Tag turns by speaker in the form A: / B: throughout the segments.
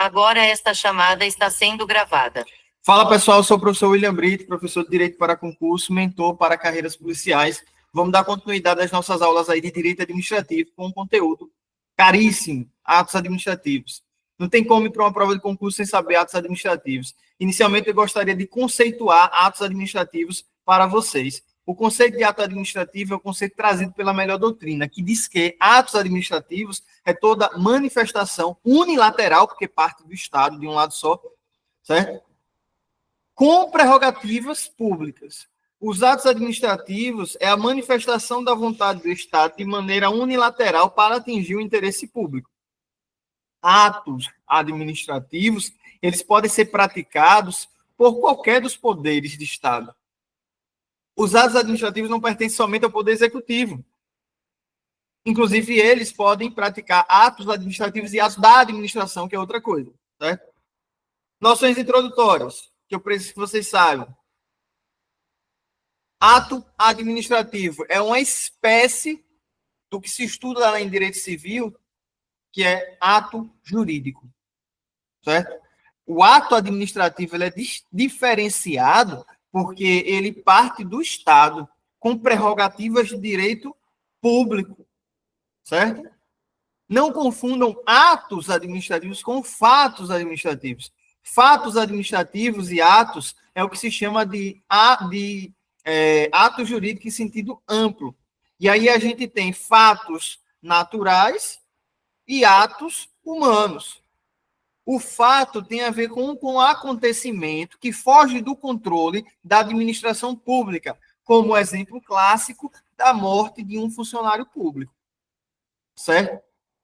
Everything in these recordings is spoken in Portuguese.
A: Agora esta chamada está sendo gravada.
B: Fala pessoal, eu sou o professor William Brito, professor de Direito para Concurso, mentor para carreiras policiais. Vamos dar continuidade às nossas aulas aí de Direito Administrativo com um conteúdo caríssimo, atos administrativos. Não tem como ir para uma prova de concurso sem saber atos administrativos. Inicialmente, eu gostaria de conceituar atos administrativos para vocês. O conceito de ato administrativo é o conceito trazido pela melhor doutrina, que diz que atos administrativos é toda manifestação unilateral, porque parte do Estado de um lado só, certo? Com prerrogativas públicas. Os atos administrativos é a manifestação da vontade do Estado de maneira unilateral para atingir o interesse público. Atos administrativos, eles podem ser praticados por qualquer dos poderes de Estado. Os atos administrativos não pertencem somente ao Poder Executivo. Inclusive, eles podem praticar atos administrativos e atos da administração, que é outra coisa, certo? Noções introdutórias, que eu preciso que vocês saibam. Ato administrativo é uma espécie do que se estuda lá em direito civil, que é ato jurídico, certo? O ato administrativo ele é diferenciado porque ele parte do Estado com prerrogativas de direito público, certo? Não confundam atos administrativos com fatos administrativos. Fatos administrativos e atos é o que se chama de ato jurídico em sentido amplo. E aí a gente tem fatos naturais e atos humanos. O fato tem a ver com um acontecimento que foge do controle da administração pública, como o exemplo clássico da morte de um funcionário público. Certo?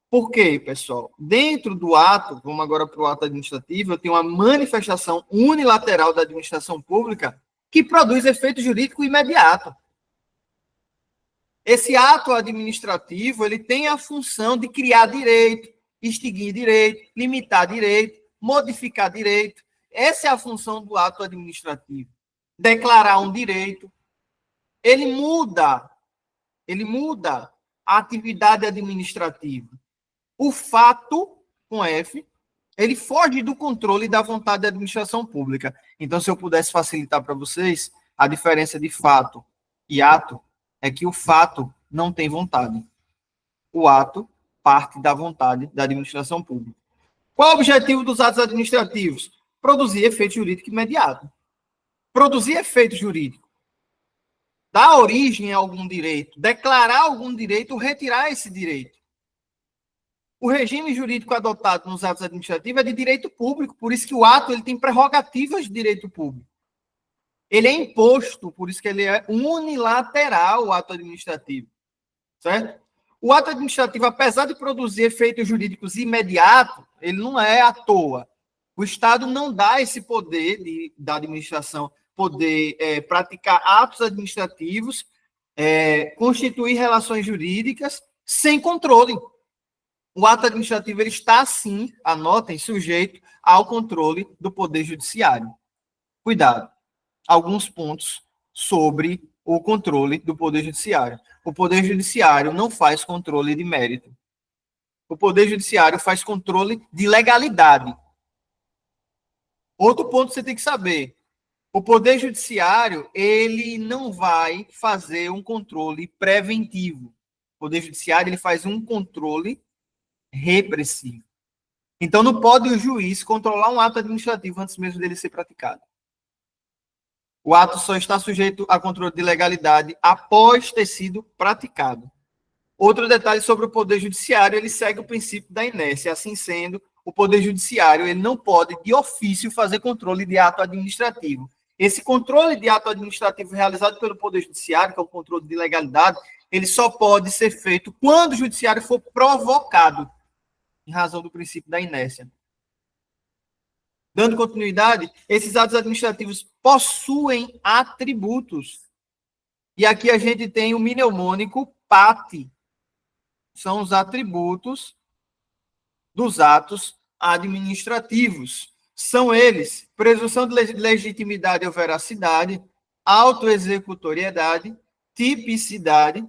B: Por quê, pessoal? Dentro do ato, vamos agora para o ato administrativo, eu tenho uma manifestação unilateral da administração pública que produz efeito jurídico imediato. Esse ato administrativo, ele tem a função de criar direito, extinguir direito, limitar direito, modificar direito. Essa é a função do ato administrativo. Declarar um direito. Ele muda a atividade administrativa. O fato, com F, ele foge do controle da vontade da administração pública. Então, se eu pudesse facilitar para vocês, a diferença de fato e ato é que o fato não tem vontade. O ato parte da vontade da administração pública. Qual o objetivo dos atos administrativos? Produzir efeito jurídico imediato. Produzir efeito jurídico. Dar origem a algum direito, declarar algum direito ou retirar esse direito. O regime jurídico adotado nos atos administrativos é de direito público, por isso que o ato ele tem prerrogativas de direito público. Ele é imposto, por isso que ele é unilateral, o ato administrativo. Certo? O ato administrativo, apesar de produzir efeitos jurídicos imediatos, ele não é à toa. O Estado não dá esse poder da administração poder praticar atos administrativos, constituir relações jurídicas sem controle. O ato administrativo ele está, sim, anotem, sujeito ao controle do Poder Judiciário. Cuidado. Alguns pontos sobre o controle do Poder Judiciário. O Poder Judiciário não faz controle de mérito. O Poder Judiciário faz controle de legalidade. Outro ponto que você tem que saber. O Poder Judiciário, ele não vai fazer um controle preventivo. O Poder Judiciário, ele faz um controle repressivo. Então, não pode o juiz controlar um ato administrativo antes mesmo dele ser praticado. O ato só está sujeito a controle de legalidade após ter sido praticado. Outro detalhe sobre o Poder Judiciário, ele segue o princípio da inércia. Assim sendo, o Poder Judiciário ele não pode, de ofício, fazer controle de ato administrativo. Esse controle de ato administrativo realizado pelo Poder Judiciário, que é o controle de legalidade, ele só pode ser feito quando o Judiciário for provocado, em razão do princípio da inércia. Dando continuidade, esses atos administrativos possuem atributos. E aqui a gente tem o mnemônico PAT. São os atributos dos atos administrativos. São eles: presunção de legitimidade ou veracidade, autoexecutoriedade, tipicidade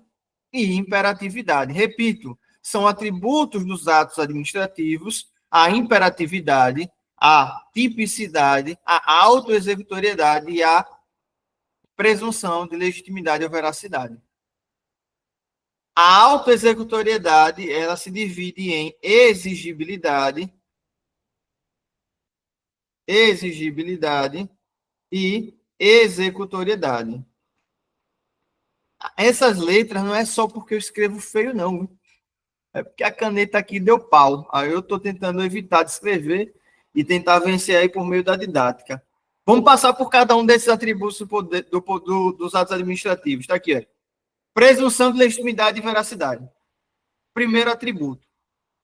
B: e imperatividade. Repito, são atributos dos atos administrativos a imperatividade, a tipicidade, a autoexecutoriedade e a presunção de legitimidade ou veracidade. A autoexecutoriedade, ela se divide em exigibilidade e executoriedade. Essas letras não é só porque eu escrevo feio, não. É porque a caneta aqui deu pau. Aí eu estou tentando evitar de escrever e tentar vencer aí por meio da didática. Vamos passar por cada um desses atributos dos atos administrativos. Está aqui, ó. Presunção de legitimidade e veracidade. Primeiro atributo.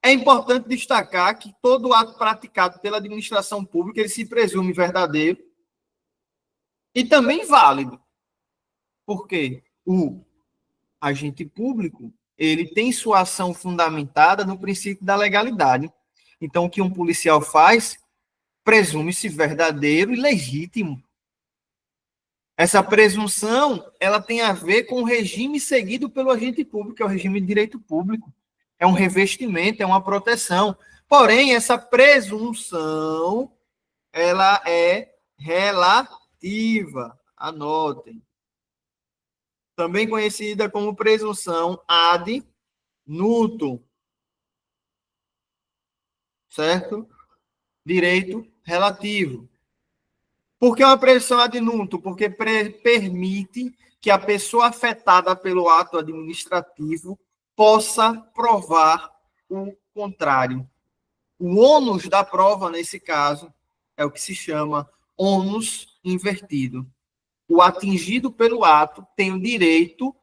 B: É importante destacar que todo ato praticado pela administração pública ele se presume verdadeiro e também válido. Por quê? O agente público ele tem sua ação fundamentada no princípio da legalidade. Então, o que um policial faz presume-se verdadeiro e legítimo. Essa presunção, ela tem a ver com o regime seguido pelo agente público, que é o regime de direito público. É um revestimento, é uma proteção. Porém, essa presunção, ela é relativa. Anotem. Também conhecida como presunção ad nutum. Certo? Direito relativo. Por que uma presunção ad nutum? Porque permite que a pessoa afetada pelo ato administrativo possa provar o contrário. O ônus da prova, nesse caso, é o que se chama ônus invertido. O atingido pelo ato tem o direito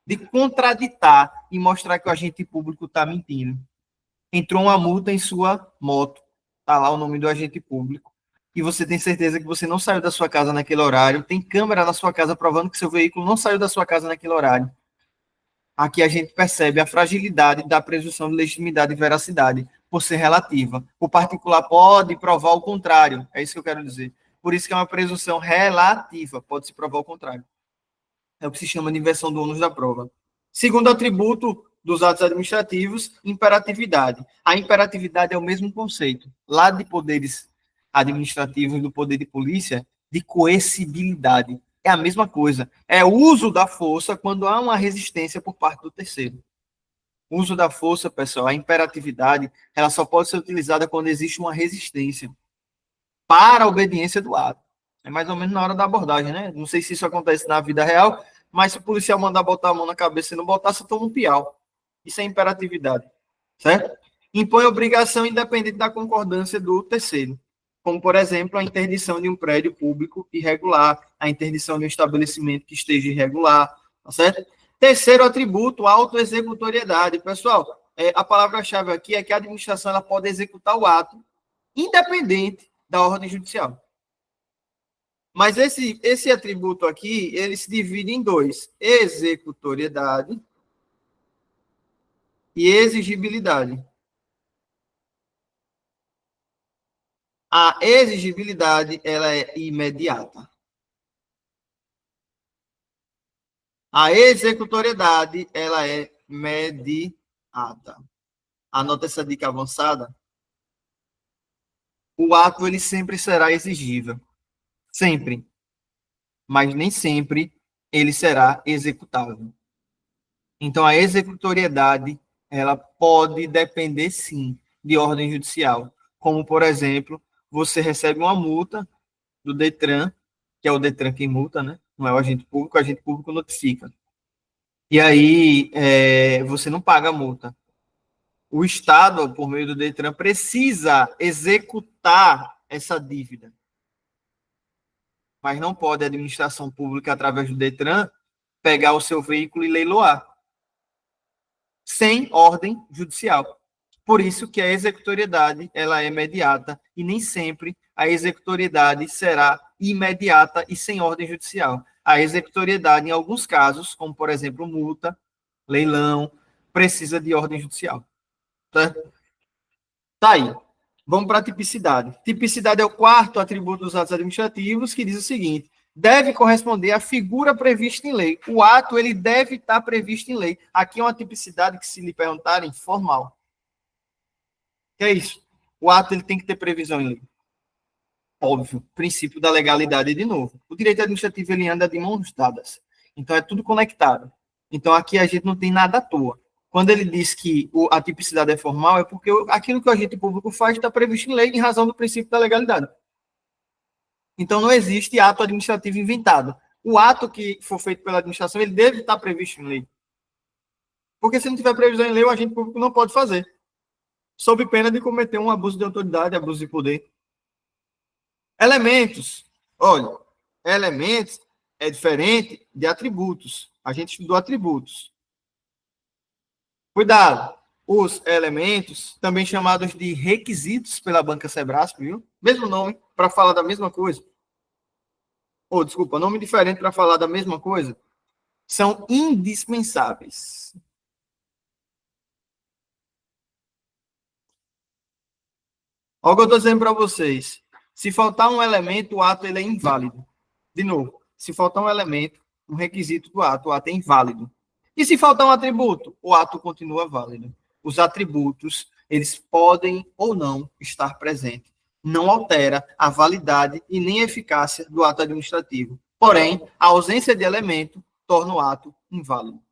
B: de contraditar e mostrar que o agente público está mentindo. Entrou uma multa em sua moto, está lá o nome do agente público, e você tem certeza que você não saiu da sua casa naquele horário, tem câmera na sua casa provando que seu veículo não saiu da sua casa naquele horário. Aqui a gente percebe a fragilidade da presunção de legitimidade e veracidade, por ser relativa. O particular pode provar o contrário, é isso que eu quero dizer. Por isso que é uma presunção relativa, pode se provar o contrário. É o que se chama de inversão do ônus da prova. Segundo atributo dos atos administrativos, imperatividade. A imperatividade é o mesmo conceito, lá de poderes administrativos, do poder de polícia, de coercibilidade. É a mesma coisa. É o uso da força quando há uma resistência por parte do terceiro. O uso da força, pessoal, a imperatividade, ela só pode ser utilizada quando existe uma resistência para a obediência do ato. É mais ou menos na hora da abordagem, né? Não sei se isso acontece na vida real, mas se o policial mandar botar a mão na cabeça e não botar, você toma um piau. Isso é imperatividade, certo? Impõe obrigação independente da concordância do terceiro, como, por exemplo, a interdição de um prédio público irregular, a interdição de um estabelecimento que esteja irregular, tá certo? Terceiro atributo, autoexecutoriedade. Pessoal, a palavra-chave aqui é que a administração ela pode executar o ato independente da ordem judicial. Mas esse atributo aqui, ele se divide em dois: executoriedade e exigibilidade. A exigibilidade, ela é imediata. A executoriedade, ela é mediata. Anota essa dica avançada. O ato, ele sempre será exigível. Sempre. Mas nem sempre ele será executável. Então, a executoriedade, ela pode depender, sim, de ordem judicial. Como, por exemplo, você recebe uma multa do Detran, que é o Detran quem multa, né? Não é o agente público notifica. E aí, você não paga a multa. O Estado, por meio do Detran, precisa executar essa dívida. Mas não pode a administração pública, através do Detran, pegar o seu veículo e leiloar sem ordem judicial. Por isso que a executoriedade ela é imediata e nem sempre a executoriedade será imediata e sem ordem judicial. A executoriedade, em alguns casos, como por exemplo multa, leilão, precisa de ordem judicial. Tá aí. Vamos para a tipicidade. Tipicidade é o quarto atributo dos atos administrativos, que diz o seguinte: deve corresponder à figura prevista em lei. O ato ele deve estar previsto em lei. Aqui é uma tipicidade que, se lhe perguntarem, formal. Que é isso? O ato ele tem que ter previsão em lei. Óbvio, princípio da legalidade de novo. O direito administrativo ele anda de mãos dadas. Então é tudo conectado. Então aqui a gente não tem nada à toa. Quando ele diz que a tipicidade é formal, é porque aquilo que o agente público faz está previsto em lei em razão do princípio da legalidade. Então não existe ato administrativo inventado. O ato que for feito pela administração, ele deve estar previsto em lei. Porque se não tiver previsão em lei, o agente público não pode fazer. Sob pena de cometer um abuso de autoridade, abuso de poder. Elementos. Olha, elementos é diferente de atributos. A gente estudou atributos. Cuidado. Os elementos, também chamados de requisitos pela banca Sebrasp, viu? Mesmo nome, para falar da mesma coisa. Desculpa, nome diferente para falar da mesma coisa. São indispensáveis. Olha o que eu estou dizendo para vocês. Se faltar um elemento, o ato ele é inválido. De novo, se faltar um elemento, um requisito do ato, o ato é inválido. E se faltar um atributo, o ato continua válido. Os atributos, eles podem ou não estar presentes. Não altera a validade e nem a eficácia do ato administrativo. Porém, a ausência de elemento torna o ato inválido.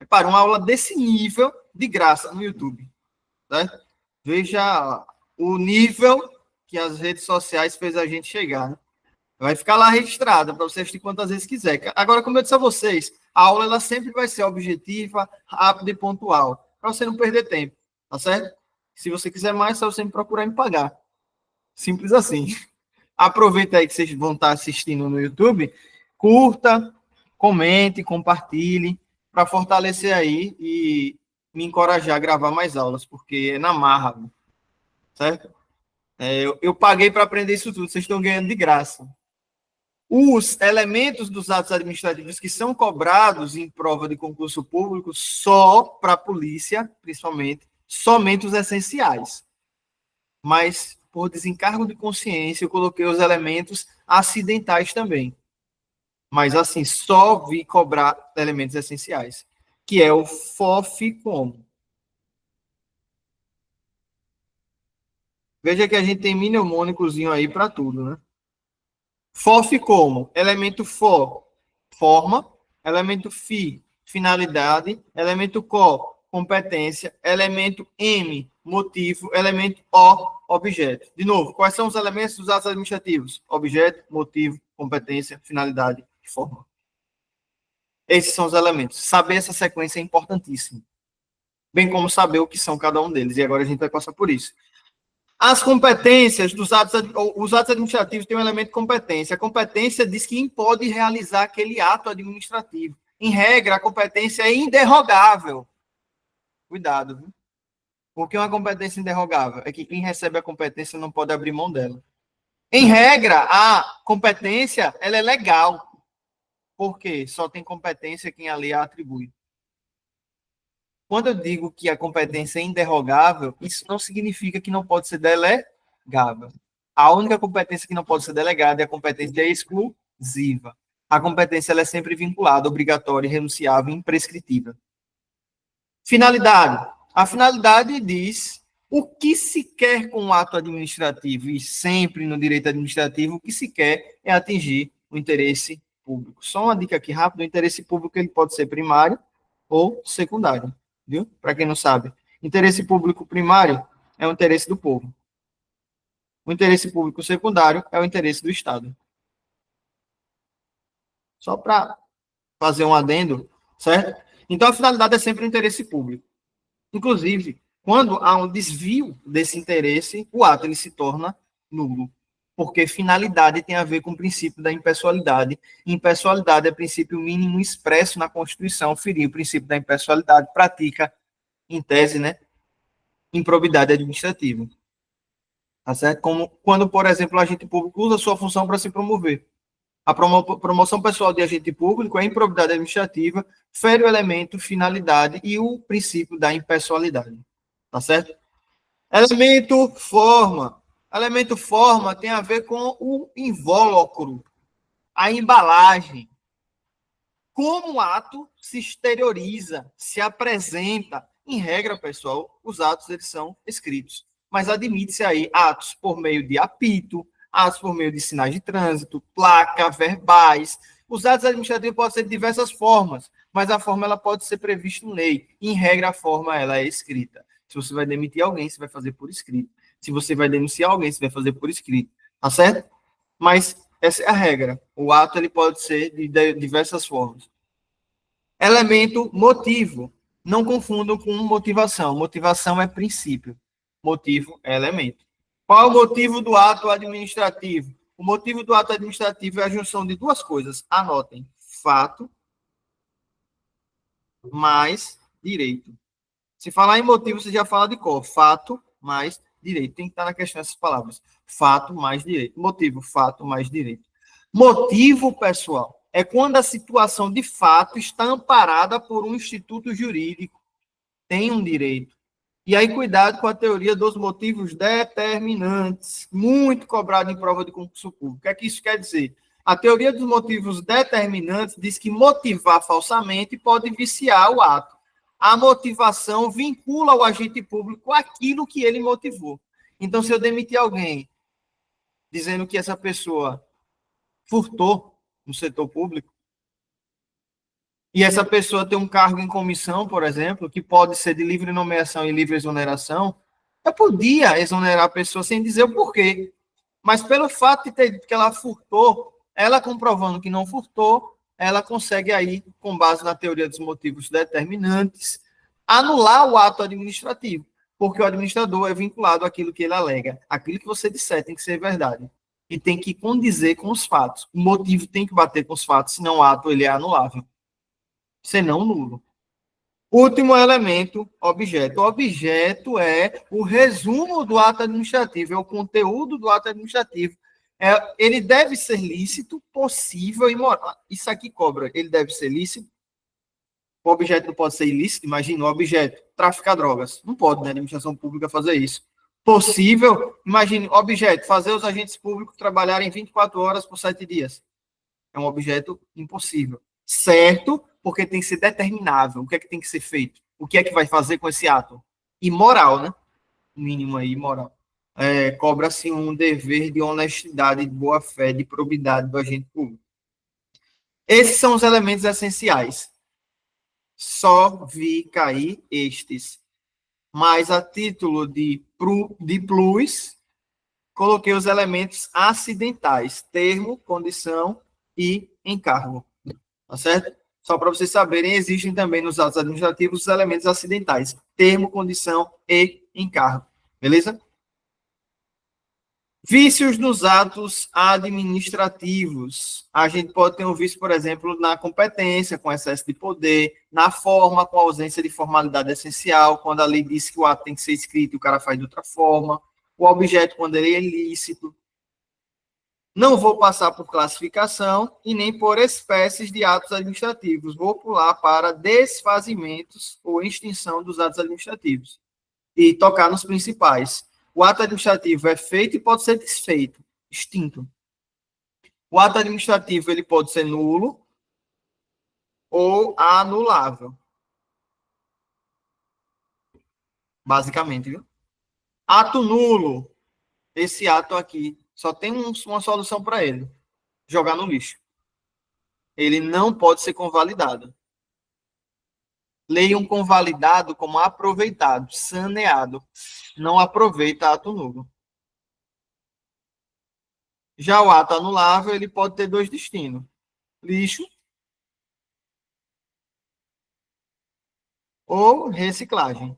B: Para uma aula desse nível, de graça, no YouTube. Certo? Veja o nível que as redes sociais fez a gente chegar. Né? Vai ficar lá registrada para você assistir quantas vezes quiser. Agora, como eu disse a vocês, a aula ela sempre vai ser objetiva, rápida e pontual, para você não perder tempo, tá certo? Se você quiser mais, é só você me procurar e me pagar. Simples assim. Aproveita aí que vocês vão estar assistindo no YouTube, curta, comente, compartilhe, para fortalecer aí e me encorajar a gravar mais aulas, porque é na marra, certo? Eu paguei para aprender isso tudo, vocês estão ganhando de graça. Os elementos dos atos administrativos que são cobrados em prova de concurso público só para a polícia, principalmente, somente os essenciais. Mas, por desencargo de consciência, eu coloquei os elementos acidentais também. Mas, assim, só vi cobrar elementos essenciais, que é o FOFCOM. Veja que a gente tem mnemônicozinho aí para tudo, né? FOFCOM, elemento FO, forma, elemento FI, finalidade, elemento CO, competência, elemento M, motivo, elemento O, objeto. De novo, quais são os elementos dos atos administrativos? Objeto, motivo, competência, finalidade e forma. Esses são os elementos. Saber essa sequência é importantíssimo. Bem como saber o que são cada um deles. E agora a gente vai passar por isso. As competências dos atos, os atos administrativos têm um elemento de competência. A competência diz quem pode realizar aquele ato administrativo. Em regra, a competência é inderrogável. Cuidado, viu? Porque uma competência inderrogável é que quem recebe a competência não pode abrir mão dela. Em regra, a competência ela é legal. Porque só tem competência quem a lei a atribui. Quando eu digo que a competência é inderrogável, isso não significa que não pode ser delegável. A única competência que não pode ser delegada é a competência exclusiva. A competência ela é sempre vinculada, obrigatória, irrenunciável e imprescritível. Finalidade. A finalidade diz o que se quer com o ato administrativo, e sempre no direito administrativo, o que se quer é atingir o interesse público. Só uma dica aqui rápida, o interesse público ele pode ser primário ou secundário. Viu? Para quem não sabe. Interesse público primário é o interesse do povo. O interesse público secundário é o interesse do Estado. Só para fazer um adendo, certo? Então, a finalidade é sempre o interesse público. Inclusive, quando há um desvio desse interesse, o ato ele se torna nulo. Porque finalidade tem a ver com o princípio da impessoalidade. Impessoalidade é princípio mínimo expresso na Constituição. Ferir o princípio da impessoalidade pratica, em tese, né, improbidade administrativa. Tá certo? Como quando, por exemplo, o agente público usa sua função para se promover. A promoção pessoal de agente público é improbidade administrativa, fere o elemento finalidade e o princípio da impessoalidade. Tá certo? Elemento forma. Elemento forma tem a ver com o invólucro, a embalagem. Como o ato se exterioriza, se apresenta. Em regra, pessoal, os atos eles são escritos. mas admite-se aí atos por meio de apito, atos por meio de sinais de trânsito, placa, verbais. Os atos administrativos podem ser de diversas formas, mas a forma ela pode ser prevista em lei. Em regra, a forma ela é escrita. Se você vai demitir alguém, você vai fazer por escrito. Se você vai denunciar alguém, você vai fazer por escrito. Tá certo? Mas essa é a regra. O ato ele pode ser de diversas formas. Elemento motivo. Não confundam com motivação. Motivação é princípio. Motivo é elemento. Qual é o motivo do ato administrativo? O motivo do ato administrativo é a junção de duas coisas. Anotem. Fato mais direito. Se falar em motivo, você já fala de cor. Fato mais direito. Tem que estar na questão essas palavras. Fato mais direito. Motivo, fato mais direito. Motivo, pessoal, é quando a situação de fato está amparada por um instituto jurídico. Tem um direito. E aí, cuidado com a teoria dos motivos determinantes, muito cobrado em prova de concurso público. O que é que isso quer dizer? A teoria dos motivos determinantes diz que motivar falsamente pode viciar o ato. A motivação vincula o agente público àquilo que ele motivou. Então, se eu demitir alguém dizendo que essa pessoa furtou no setor público, e essa pessoa tem um cargo em comissão, por exemplo, que pode ser de livre nomeação e livre exoneração, eu podia exonerar a pessoa sem dizer o porquê. Mas pelo fato de que ela furtou, ela comprovando que não furtou, ela consegue aí, com base na teoria dos motivos determinantes, anular o ato administrativo, porque o administrador é vinculado àquilo que ele alega. Aquilo que você disser tem que ser verdade. E tem que condizer com os fatos. O motivo tem que bater com os fatos, senão o ato ele é anulável. Senão nulo. Último elemento, objeto. O objeto é o resumo do ato administrativo, é o conteúdo do ato administrativo. Ele deve ser lícito, possível e moral. Isso aqui cobra. Ele deve ser lícito. O objeto não pode ser ilícito. Imagina, o objeto, traficar drogas. Não pode, né? A administração pública fazer isso. Possível, imagine, objeto, fazer os agentes públicos trabalharem 24 horas por 7 dias. É um objeto impossível. Certo, porque tem que ser determinável. O que é que tem que ser feito? O que é que vai fazer com esse ato? Imoral, né? Mínimo aí, moral. Cobra-se um dever de honestidade, de boa-fé, de probidade do agente público. Esses são os elementos essenciais. Só vi cair estes. Mas a título de plus, coloquei os elementos acidentais. Termo, condição e encargo. Tá certo? Só para vocês saberem, existem também nos atos administrativos os elementos acidentais. Termo, condição e encargo. Beleza? Vícios nos atos administrativos. A gente pode ter um vício, por exemplo, na competência, com excesso de poder, na forma, com ausência de formalidade essencial, quando a lei diz que o ato tem que ser escrito e o cara faz de outra forma. O objeto, quando ele é ilícito. Não vou passar por classificação e nem por espécies de atos administrativos. Vou pular para desfazimentos ou extinção dos atos administrativos. E tocar nos principais. O ato administrativo é feito e pode ser desfeito, extinto. O ato administrativo ele pode ser nulo ou anulável. Basicamente, viu? Ato nulo. Esse ato aqui só tem uma solução para ele. Jogar no lixo. Ele não pode ser convalidado. Leiam convalidado como aproveitado, saneado. Não aproveita ato nulo. Já o ato anulável, ele pode ter dois destinos. Lixo ou reciclagem.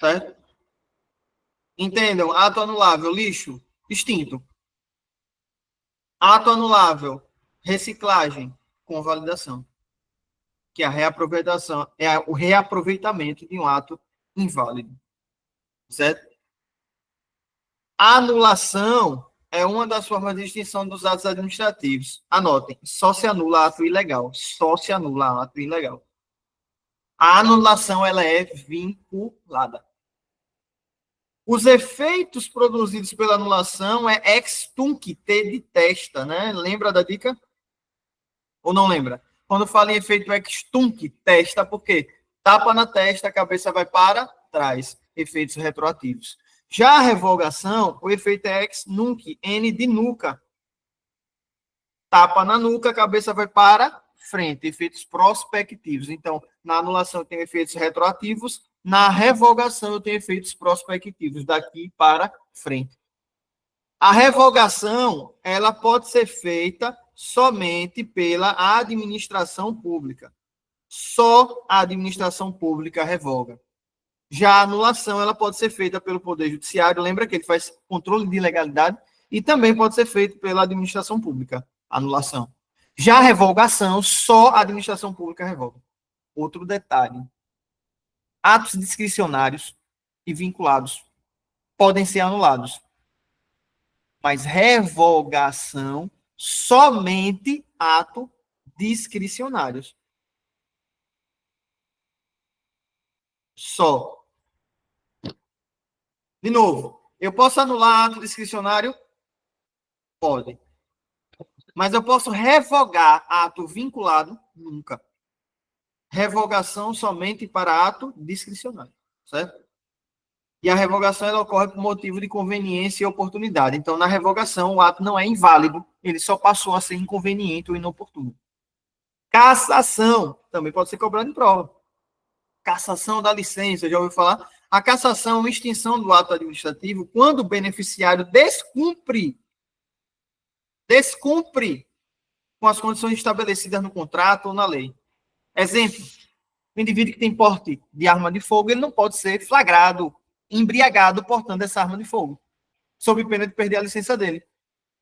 B: Certo? Entendam? Ato anulável, lixo, extinto. Ato anulável, reciclagem, convalidação. Que é a reaproveitação, é o reaproveitamento de um ato inválido. Certo? Anulação é uma das formas de extinção dos atos administrativos. Anotem, só se anula ato ilegal. Só se anula ato ilegal. A anulação, ela é vinculada. Os efeitos produzidos pela anulação é ex tunc, T de testa, né? Lembra da dica? Ou não lembra? Quando fala em efeito ex tunc, testa, por quê? Tapa na testa, a cabeça vai para trás. efeitos retroativos. Já a revogação, o efeito é ex nunc, N de nuca. Tapa na nuca, a cabeça vai para frente, efeitos prospectivos. Então, na anulação eu tenho efeitos retroativos, na revogação eu tenho efeitos prospectivos, daqui para frente. A revogação, ela pode ser feita somente pela administração pública. Só a administração pública revoga. Já a anulação, ela pode ser feita pelo Poder Judiciário, lembra que ele faz controle de legalidade, e também pode ser feito pela administração pública, anulação. Já a revogação, só a administração pública revoga. Outro detalhe, atos discricionários e vinculados podem ser anulados, mas revogação, somente atos discricionários. Só. De novo, eu posso anular ato discricionário? Pode. Mas eu posso revogar ato vinculado? Nunca. Revogação somente para ato discricionário, certo? E a revogação ela ocorre por motivo de conveniência e oportunidade. Então, na revogação, o ato não é inválido, ele só passou a ser inconveniente ou inoportuno. Cassação também pode ser cobrado em prova. Cassação da licença, já ouviu falar? A cassação é extinção do ato administrativo quando o beneficiário descumpre com as condições estabelecidas no contrato ou na lei. Exemplo, o indivíduo que tem porte de arma de fogo, ele não pode ser flagrado, embriagado portando essa arma de fogo, sob pena de perder a licença dele.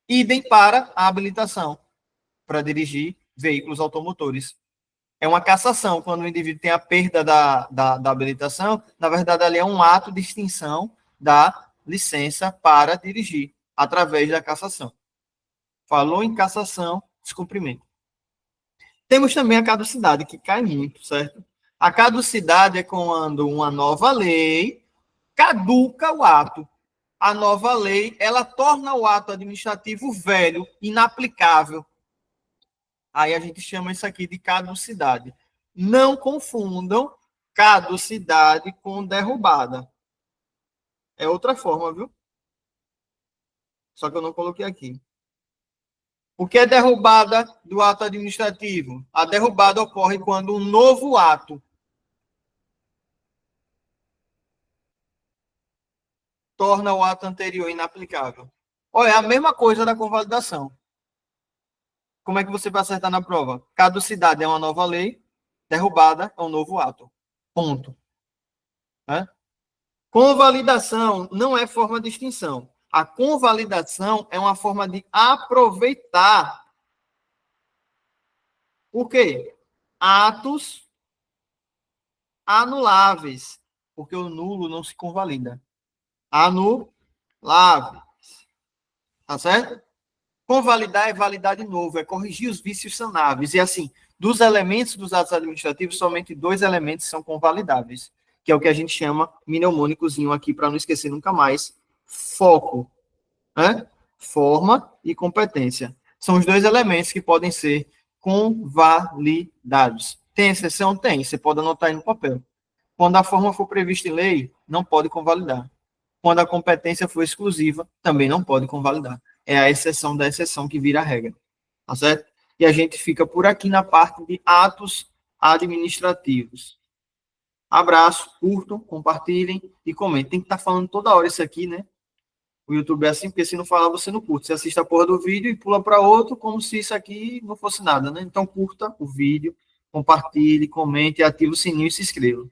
B: Idem para a habilitação, para dirigir veículos automotores. É uma cassação, quando o indivíduo tem a perda da habilitação, na verdade, ali é um ato de extinção da licença para dirigir, através da cassação. Falou em cassação, descumprimento. Temos também a caducidade, que cai muito, certo? A caducidade é quando uma nova lei caduca o ato. A nova lei, ela torna o ato administrativo velho, inaplicável. Aí a gente chama isso aqui de caducidade. Não confundam caducidade com derrubada. É outra forma, viu? Só que eu não coloquei aqui. O que é derrubada do ato administrativo? A derrubada ocorre quando um novo ato torna o ato anterior inaplicável. Olha, é a mesma coisa da convalidação. Como é que você vai acertar na prova? Caducidade é uma nova lei, derrubada é um novo ato. Ponto. Convalidação não é forma de extinção. A convalidação é uma forma de aproveitar. Por quê? Atos anuláveis, porque o nulo não se convalida. Anuláveis. Tá certo? Convalidar é validar de novo, é corrigir os vícios sanáveis. E assim, dos elementos dos atos administrativos, somente 2 elementos são convalidáveis, que é o que a gente chama, mnemônicozinho aqui, para não esquecer nunca mais, foco, né? Forma e competência. São os 2 elementos que podem ser convalidados. Tem exceção? Tem. Você pode anotar aí no papel. Quando a forma for prevista em lei, não pode convalidar. Quando a competência for exclusiva, também não pode convalidar. É a exceção da exceção que vira a regra. Tá certo? E a gente fica por aqui na parte de atos administrativos. Abraço, curtam, compartilhem e comentem. Tem que estar falando toda hora isso aqui, né? O YouTube é assim, porque se não falar, você não curte. Você assiste a porra do vídeo e pula para outro como se isso aqui não fosse nada, né? Então, curta o vídeo, compartilhe, comente, ative o sininho e se inscreva.